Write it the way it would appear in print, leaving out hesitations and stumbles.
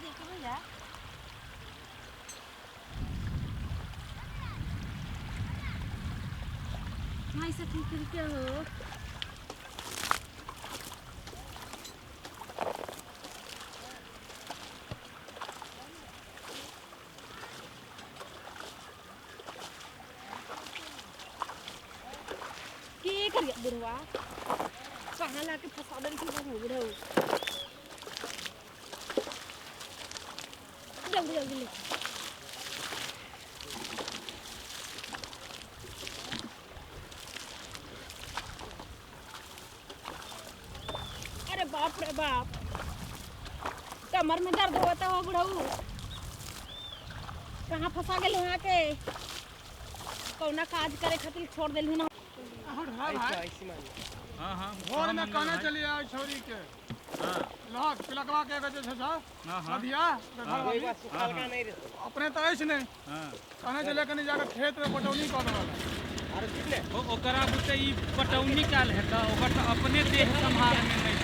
देखो भैया भाई से ठीक करके हो के करिया बुढ़वा कहाँ लाके फंसा देन थी वो बुढ़ऊ जल्दी जल्दी ले अरे बाप रे बाप कमर में दर्द होता हो बुढ़ऊ कहाँ फंसा गए वहाँ के कौना काज करे खातिर छोड़ दिल ना हां हां भोर में कहने चली आज छोरी के हां लहक तिलकवा के जे छै हां सदिया अपने तो ऐसे नहीं हां कहने चले कनी जाकर खेत में पटौनी कर देवला ओकरा बुते ई पटौनी काल है त ओकर त अपने देह संभाल में नहीं